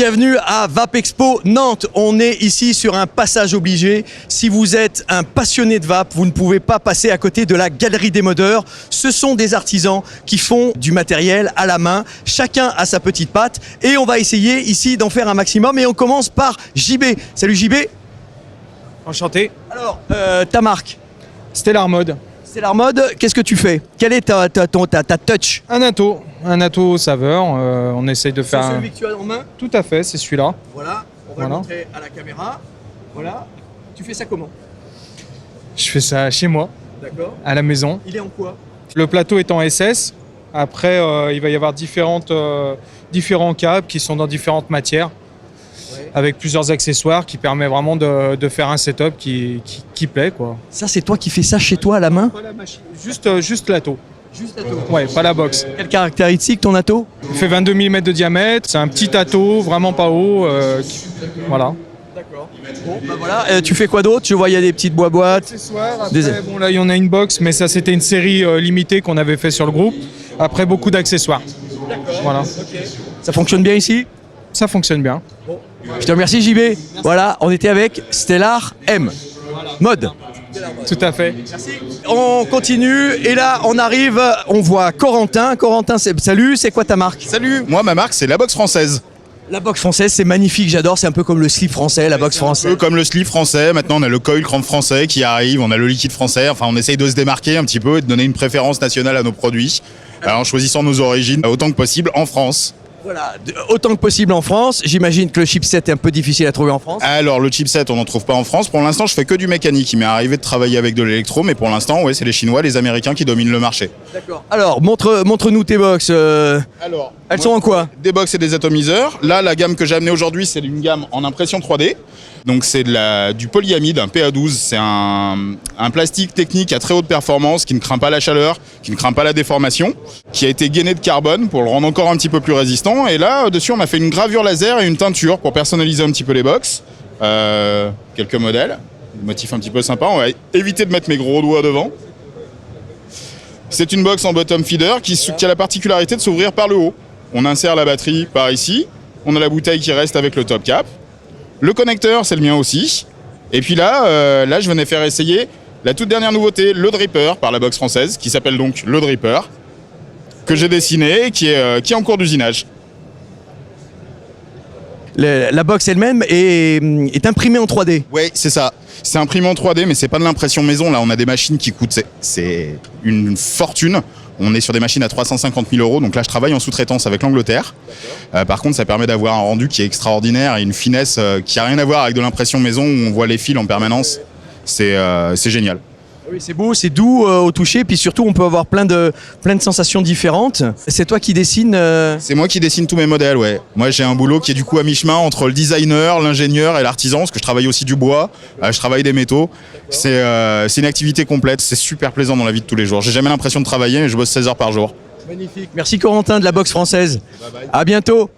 Bienvenue à Vape Expo Nantes. On est ici sur un passage obligé. Si vous êtes un passionné de vape, vous ne pouvez pas passer à côté de la Galerie des Modeurs. Ce sont des artisans qui font du matériel à la main. Chacun a sa petite patte et on va essayer ici d'en faire un maximum. Et on commence par JB. Salut JB. Enchanté. Alors, ta marque? Stellar Mode. Stellar Mode, qu'est-ce que tu fais? Quelle est ta touch? Un atto saveur. On essaye de faire. C'est celui que tu as en main? Tout à fait, c'est celui-là. Voilà, on va le montrer à la caméra. Voilà. Tu fais ça comment? Je fais ça chez moi, D'accord. à la maison. Il est en quoi? Le plateau est en SS. Après, il va y avoir différents câbles qui sont dans différentes matières, avec plusieurs accessoires qui permettent vraiment de faire un setup qui plaît, quoi. Ça, c'est toi qui fais ça chez toi à la main? Pas la machine. Juste l'atto. Juste l'atto. Ouais, pas la box. Quelle caractéristique ton atto? Il fait 22 mm de diamètre. C'est un petit atto, vraiment pas haut. Voilà. D'accord. Bon, bah voilà. Tu fais quoi d'autre? Je vois, il y a des petites boîtes. Accessoires. Après, bon, là, il y en a une box, mais ça, c'était une série limitée qu'on avait fait sur le groupe. Après, beaucoup d'accessoires. D'accord. Voilà. Okay. Ça fonctionne bien ici? Ça fonctionne bien. Bon. Je te remercie JB. Merci. Voilà, on était avec Stellar M. Mode. Tout à fait. Merci. On continue et là on arrive, on voit Corentin. Corentin, salut, c'est quoi ta marque? Salut, moi ma marque c'est la box française. La box française, c'est magnifique, j'adore, c'est un peu comme le slip français, la box française. Un peu comme le slip français, maintenant on a le coil cramp français qui arrive, on a le liquide français, enfin on essaye de se démarquer un petit peu et de donner une préférence nationale à nos produits, en choisissant nos origines autant que possible en France. Voilà, autant que possible en France. J'imagine que le chipset est un peu difficile à trouver en France. Alors le chipset, on n'en trouve pas en France. Pour l'instant, je fais que du mécanique. Il m'est arrivé de travailler avec de l'électro, mais pour l'instant, ouais, c'est les Chinois, les Américains qui dominent le marché. D'accord. Alors, montre-nous tes box. Alors, elles sont en quoi? Des box et des atomiseurs. Là, la gamme que j'ai amenée aujourd'hui, c'est une gamme en impression 3D. Donc c'est du polyamide, un PA12, c'est un plastique technique à très haute performance qui ne craint pas la chaleur, qui ne craint pas la déformation, qui a été gainé de carbone pour le rendre encore un petit peu plus résistant. Et là, dessus, on a fait une gravure laser et une teinture pour personnaliser un petit peu les box. Quelques modèles, des motifs un petit peu sympas. On va éviter de mettre mes gros doigts devant. C'est une box en bottom feeder qui a la particularité de s'ouvrir par le haut. On insère la batterie par ici, on a la bouteille qui reste avec le top cap. Le connecteur, c'est le mien aussi. Et puis là, je venais faire essayer la toute dernière nouveauté, le dripper par la box française, qui s'appelle donc le dripper, que j'ai dessiné et qui est en cours d'usinage. La box elle-même est imprimée en 3D. Oui, c'est ça. C'est imprimé en 3D, mais c'est pas de l'impression maison. Là, on a des machines qui coûtent c'est une fortune. On est sur des machines à 350 000 €, donc là je travaille en sous-traitance avec l'Angleterre. Par contre, ça permet d'avoir un rendu qui est extraordinaire et une finesse qui n'a rien à voir avec de l'impression maison où on voit les fils en permanence. C'est génial. Oui, c'est beau, c'est doux au toucher, puis surtout on peut avoir plein de sensations différentes. C'est toi qui dessines C'est moi qui dessine tous mes modèles, ouais. Moi j'ai un boulot qui est du coup à mi-chemin entre le designer, l'ingénieur et l'artisan, parce que je travaille aussi du bois, je travaille des métaux. C'est une activité complète, c'est super plaisant dans la vie de tous les jours. J'ai jamais l'impression de travailler, mais je bosse 16 heures par jour. Magnifique. Merci Corentin de la box française. Bye bye. À bientôt.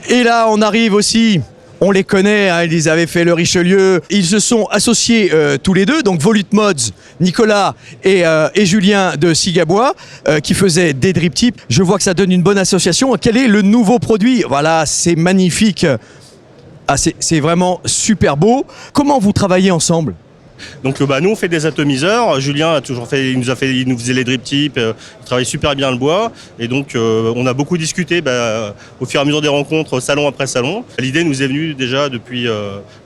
Et là on arrive aussi... On les connaît, hein, ils avaient fait le Richelieu. Ils se sont associés tous les deux, donc Volute Mods, Nicolas et Julien de Sigabois, qui faisaient des drip tips. Je vois que ça donne une bonne association. Quel est le nouveau produit? Voilà, c'est magnifique. Ah, c'est vraiment super beau. Comment vous travaillez ensemble? Donc nous on fait des atomiseurs, Julien a toujours fait, il nous faisait les drip tips, il travaille super bien le bois et donc on a beaucoup discuté au fur et à mesure des rencontres salon après salon. L'idée nous est venue déjà depuis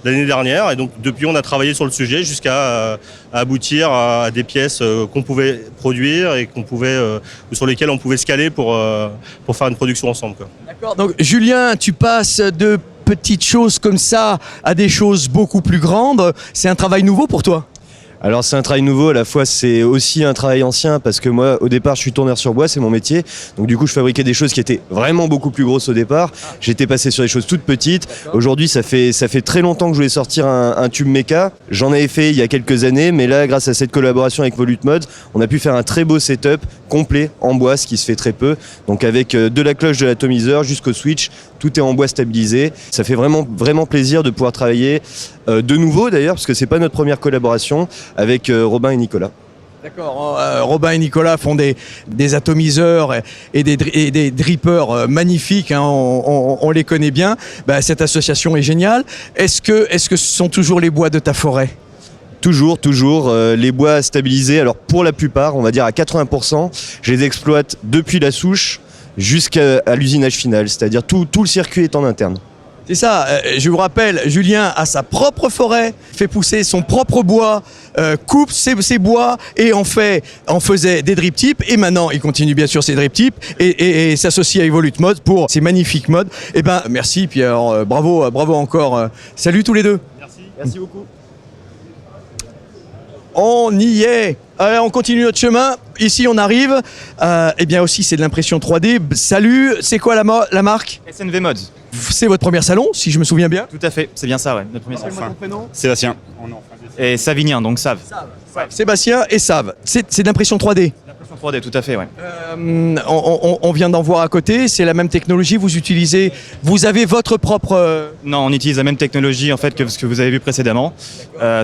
l'année dernière et donc depuis on a travaillé sur le sujet jusqu'à aboutir à des pièces qu'on pouvait produire et sur lesquelles on pouvait se caler pour faire une production ensemble, quoi. D'accord, donc Julien, tu passes de petites choses comme ça à des choses beaucoup plus grandes. C'est un travail nouveau pour toi? Alors c'est un travail nouveau, à la fois c'est aussi un travail ancien parce que moi au départ je suis tourneur sur bois, c'est mon métier. Donc du coup je fabriquais des choses qui étaient vraiment beaucoup plus grosses au départ. J'étais passé sur des choses toutes petites. Aujourd'hui ça fait très longtemps que je voulais sortir un tube méca. J'en avais fait il y a quelques années, mais là grâce à cette collaboration avec Volute Mods, on a pu faire un très beau setup complet en bois, ce qui se fait très peu. Donc avec de la cloche de l'atomiseur jusqu'au switch, tout est en bois stabilisé. Ça fait vraiment plaisir de pouvoir travailler de nouveau d'ailleurs, parce que c'est pas notre première collaboration avec Robin et Nicolas. D'accord. Robin et Nicolas font des atomiseurs et des drippers magnifiques. Hein, on les connaît bien. Bah, cette association est géniale. Est-ce que ce sont toujours les bois de ta forêt ? Toujours, les bois stabilisés, alors pour la plupart, on va dire à 80%, je les exploite depuis la souche jusqu'à l'usinage final, c'est-à-dire tout le circuit est en interne. C'est ça, je vous rappelle, Julien a sa propre forêt, fait pousser son propre bois, coupe ses bois et en faisait des drip tips. Et maintenant, il continue bien sûr ses drip tips et s'associe à Evolute Mode pour ces magnifiques modes. Eh ben, merci, puis alors, bravo encore. Salut tous les deux. Merci beaucoup. On y est. Allez, on continue notre chemin. Ici, on arrive. Eh bien aussi, c'est de l'impression 3D. Salut, c'est quoi la marque ? SNV Mods. C'est votre premier salon, si je me souviens bien. Tout à fait, c'est bien ça, ouais. Notre premier salon. Ton prénom ? Sébastien. Et Savinien, donc Save. Sébastien et Save. C'est de l'impression 3D. L'impression 3D, tout à fait, ouais. On vient d'en voir à côté. C'est la même technologie. Vous avez votre propre. Non, on utilise la même technologie en fait que ce que vous avez vu précédemment,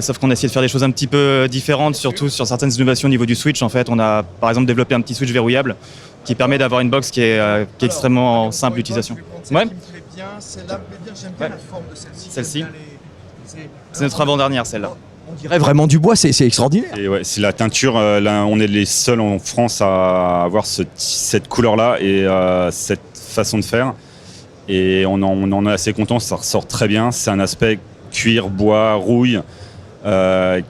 sauf qu'on a essayé de faire des choses un petit peu différentes, surtout sur certaines innovations au niveau du switch. En fait, on a par exemple développé un petit switch verrouillable qui permet d'avoir une box qui est extrêmement simple d'utilisation. Ouais. J'aime bien la forme de celle-ci. Celle-ci. C'est notre avant-dernière, celle-là. On dirait vraiment du bois. C'est extraordinaire. Et ouais, c'est la teinture. Là, on est les seuls en France à avoir cette couleur-là et cette façon de faire. Et on en est assez content. Ça ressort très bien. C'est un aspect cuir, bois, rouille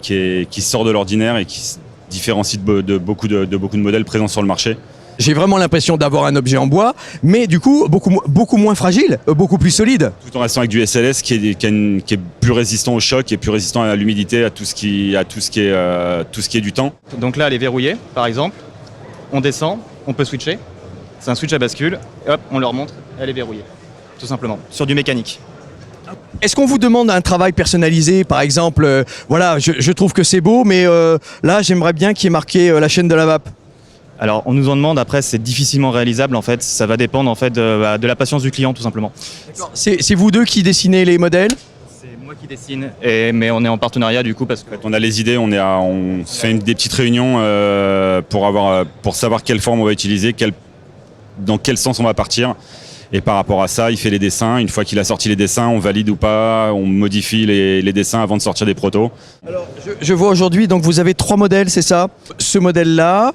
qui sort de l'ordinaire et qui se différencie de beaucoup de modèles présents sur le marché. J'ai vraiment l'impression d'avoir un objet en bois, mais du coup beaucoup moins fragile, beaucoup plus solide. Tout en restant avec du SLS qui est plus résistant au choc et plus résistant à l'humidité, à tout ce qui est du temps. Donc là, elle est verrouillée, par exemple. On descend, on peut switcher. C'est un switch à bascule. Et hop, on le remonte, elle est verrouillée. Tout simplement, sur du mécanique. Est-ce qu'on vous demande un travail personnalisé, par exemple, voilà, je trouve que c'est beau, mais là j'aimerais bien qu'il y ait marqué la chaîne de la vape. Alors, on nous en demande, après, c'est difficilement réalisable, en fait. Ça va dépendre, en fait, de la patience du client, tout simplement. C'est vous deux qui dessinez les modèles ? C'est moi qui dessine, mais on est en partenariat, du coup, parce que... On a les idées, on fait des petites réunions pour savoir quelle forme on va utiliser, dans quel sens on va partir. Et par rapport à ça, il fait les dessins. Une fois qu'il a sorti les dessins, on valide ou pas, on modifie les dessins avant de sortir des protos. Alors, je vois aujourd'hui, donc vous avez 3 modèles, c'est ça ? Ce modèle-là.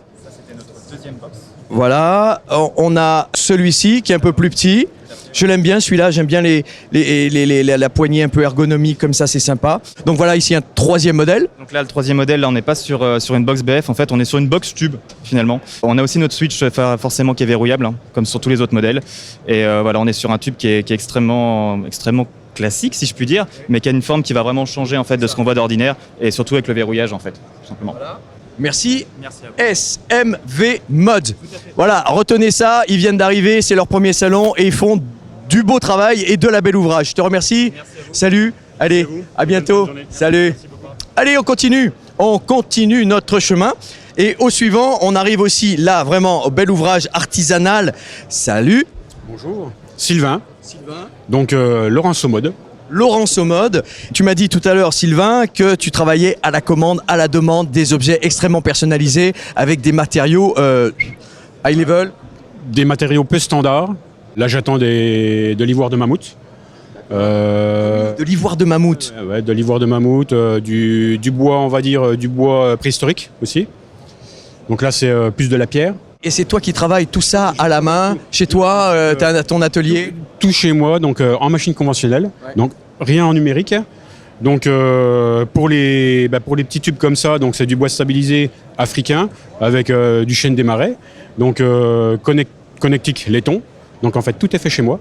Deuxième box. Voilà, on a celui-ci qui est un peu plus petit. Je l'aime bien celui-là, j'aime bien la poignée un peu ergonomique comme ça, c'est sympa. Donc voilà, ici un 3e modèle. Donc là, le 3e modèle, là, on n'est pas sur une box BF, en fait, on est sur une box tube, finalement. On a aussi notre switch, forcément, qui est verrouillable, hein, comme sur tous les autres modèles. Et voilà, on est sur un tube qui est extrêmement classique, si je puis dire, mais qui a une forme qui va vraiment changer, en fait, de ce qu'on voit d'ordinaire, et surtout avec le verrouillage, en fait, tout simplement. Merci. Merci à vous. SMV Mode. Voilà, retenez ça, ils viennent d'arriver, c'est leur premier salon et ils font du beau travail et de la belle ouvrage. Je te remercie. Salut. Allez, à bientôt. Salut. Allez, on continue notre chemin. Et au suivant, on arrive aussi là, vraiment, au bel ouvrage artisanal. Salut. Bonjour. Sylvain. Donc Laurence Mode. Laurence Mode. Tu m'as dit tout à l'heure, Sylvain, que tu travaillais à la commande, à la demande, des objets extrêmement personnalisés avec des matériaux high level. Des matériaux peu standards. Là, j'attends de l'ivoire de mammouth. De l'ivoire de mammouth. Ouais, de l'ivoire de mammouth, du bois, on va dire, du bois préhistorique aussi. Donc là, c'est plus de la pierre. Et c'est toi qui travailles tout ça à la main, chez toi, tu as ton atelier? Tout chez moi, donc en machine conventionnelle, donc rien en numérique. Donc pour les petits tubes comme ça, donc c'est du bois stabilisé africain avec du chêne des marais, donc connectique laiton. Donc en fait tout est fait chez moi.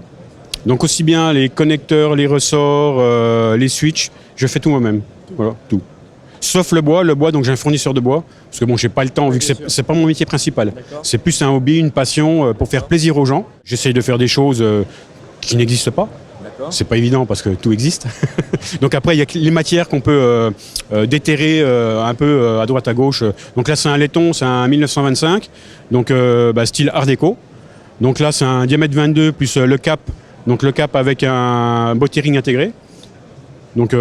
Donc aussi bien les connecteurs, les ressorts, les switches, je fais tout moi-même. Voilà, tout. Sauf le bois, donc j'ai un fournisseur de bois, parce que bon, j'ai pas le temps, vu que c'est pas mon métier principal. C'est plus un hobby, une passion pour faire plaisir aux gens. J'essaye de faire des choses qui n'existent pas. C'est pas évident parce que tout existe. Donc après, il y a les matières qu'on peut déterrer un peu à droite à gauche. Donc là, c'est un laiton, c'est un 1925, donc style art déco. Donc là, c'est un diamètre 22 plus le cap. Donc le cap avec un bottiering intégré. Donc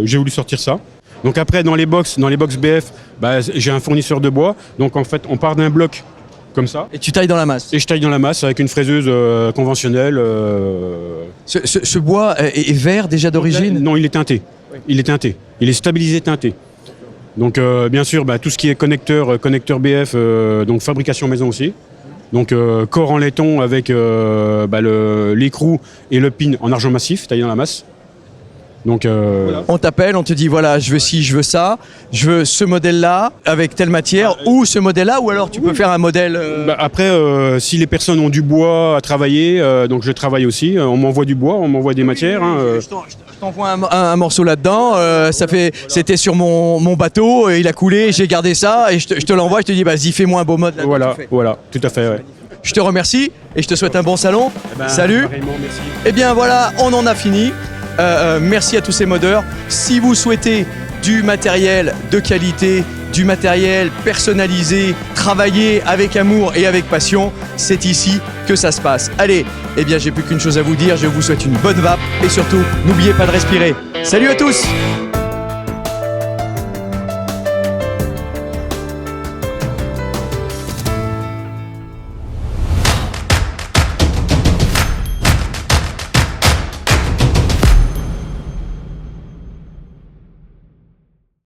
j'ai voulu sortir ça. Donc après, dans les box BF, bah, j'ai un fournisseur de bois. Donc en fait, on part d'un bloc comme ça. Et tu tailles dans la masse. Et je taille dans la masse avec une fraiseuse conventionnelle. Ce bois est vert déjà d'origine? Non, il est teinté. Il est teinté. Il est stabilisé teinté. Donc bien sûr, bah, tout ce qui est connecteur BF, donc fabrication maison aussi. Donc corps en laiton avec bah, l'écrou et le pin en argent massif taillé dans la masse. Donc On t'appelle, on te dit voilà, je veux ci, je veux ça, je veux ce modèle-là avec telle matière ou ce modèle-là, ou alors tu peux faire un modèle. bah, après, si les personnes ont du bois à travailler, donc je travaille aussi. On m'envoie du bois, on m'envoie des matières. Je t'envoie un morceau là-dedans. C'était sur mon bateau, il a coulé, j'ai gardé ça et je te l'envoie. Je te dis vas-y, fais-moi un beau mode. Là, Voilà, tout à fait. Ouais. Je te remercie et je te souhaite un bon salon. Salut. Merci. Eh bien voilà, on en a fini. Merci à tous ces modeurs. Si vous souhaitez du matériel de qualité, du matériel personnalisé, travaillé avec amour et avec passion, c'est ici que ça se passe. Allez, eh bien j'ai plus qu'une chose à vous dire, je vous souhaite une bonne vape et surtout, n'oubliez pas de respirer. Salut à tous!